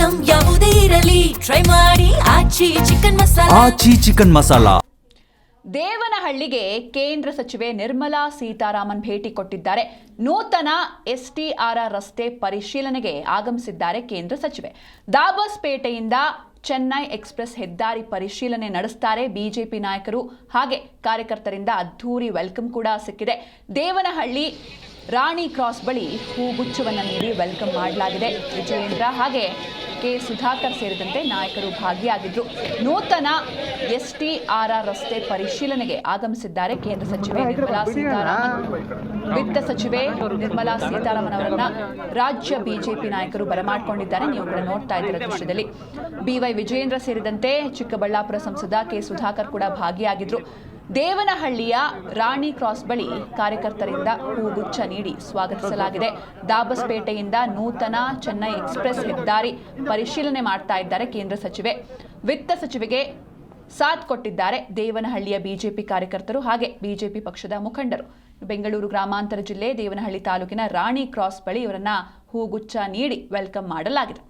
Item ಯಾವುದೇ ಇರಲಿ try ಮಾಡಿ ಆಚಿ ಚಿಕನ್ ಮಸಾಲಾ. ದೇವನಹಳ್ಳಿಗೆ ಕೇಂದ್ರ ಸಚಿವೆ ನಿರ್ಮಲಾ ಸೀತಾರಾಮನ್ ಭೇಟಿ ಕೊಟ್ಟಿದ್ದಾರೆ. ನೂತನ STRR ರಸ್ತೆ ಪರಿಶೀಲನೆಗೆ ಆಗಮಿಸಿದ್ದಾರೆ ಕೇಂದ್ರ ಸಚಿವೆ. ದಾಬಸ್ಪೇಟೆಯಿಂದ ಚೆನ್ನೈ ಎಕ್ಸ್‌ಪ್ರೆಸ್ ಹೆದ್ದಾರಿ ಪರಿಶೀಲನೆ ನಡೆಸುತ್ತಾರೆ. ಬಿಜೆಪಿ ನಾಯಕರು ಹಾಗೆ ಕಾರ್ಯಕರ್ತರಿಂದ ಅದ್ಧೂರಿ ವೆಲ್ಕಮ್ ಕೂಡ ಸಿಕ್ಕಿದೆ. ದೇವನಹಳ್ಳಿ ರಾಣಿ ಕ್ರಾಸ್ ಬಳಿ ಹೂಗುಚ್ಛವನ್ನು ನೀಡಿ ವೆಲ್ಕಮ್ ಮಾಡಲಾಗಿದೆ. ವಿಜಯೇಂದ್ರ ಹಾಗೆ ಕೆ ಸುಧಾಕರ್ ಸೇರಿದಂತೆ ನಾಯಕರು ಭಾಗಿಯಾಗಿದ್ದರು. ನೂತನ STRR ರಸ್ತೆ ಪರಿಶೀಲನೆಗೆ ಆಗಮಿಸಿದ್ದಾರೆ ಕೇಂದ್ರ ಸಚಿವೆ ನಿರ್ಮಲಾ ಸೀತಾರಾಮನ್. ವಿತ್ತ ಸಚಿವೆ ನಿರ್ಮಲಾ ಸೀತಾರಾಮನ್ ಅವರನ್ನ ರಾಜ್ಯ ಬಿಜೆಪಿ ನಾಯಕರು ಬರಮಾಡಿಕೊಂಡಿದ್ದಾರೆ. ನೀವು ಕೂಡ ನೋಡ್ತಾ ಇದ್ದೀರ ದೃಶ್ಯದಲ್ಲಿ. BY ವಿಜಯೇಂದ್ರ ಸೇರಿದಂತೆ ಚಿಕ್ಕಬಳ್ಳಾಪುರ ಸಂಸದ ಕೆ ಸುಧಾಕರ್ ಕೂಡ ಭಾಗಿಯಾಗಿದ್ದರು. ದೇವನಹಳ್ಳಿಯ ರಾಣಿ ಕ್ರಾಸ್ ಬಳಿ ಕಾರ್ಯಕರ್ತರಿಂದ ಹೂಗುಚ್ಛ ನೀಡಿ ಸ್ವಾಗತಿಸಲಾಗಿದೆ. ದಾಬಸ್ಪೇಟೆಯಿಂದ ನೂತನ ಚೆನ್ನೈ ಎಕ್ಸ್‌ಪ್ರೆಸ್ ಹೆದ್ದಾರಿ ಪರಿಶೀಲನೆ ಮಾಡ್ತಾ ಇದ್ದಾರೆ ಕೇಂದ್ರ ಸಚಿವೆ. ವಿತ್ತ ಸಚಿವೆಗೆ ಸಾಥ್ ಕೊಟ್ಟಿದ್ದಾರೆ ದೇವನಹಳ್ಳಿಯ ಬಿಜೆಪಿ ಕಾರ್ಯಕರ್ತರು ಹಾಗೆ ಬಿಜೆಪಿ ಪಕ್ಷದ ಮುಖಂಡರು. ಬೆಂಗಳೂರು ಗ್ರಾಮಾಂತರ ಜಿಲ್ಲೆ ದೇವನಹಳ್ಳಿ ತಾಲೂಕಿನ ರಾಣಿ ಕ್ರಾಸ್ ಬಳಿ ಇವರನ್ನ ಹೂಗುಚ್ಛ ನೀಡಿ ವೆಲ್ಕಮ್ ಮಾಡಲಾಗಿದೆ.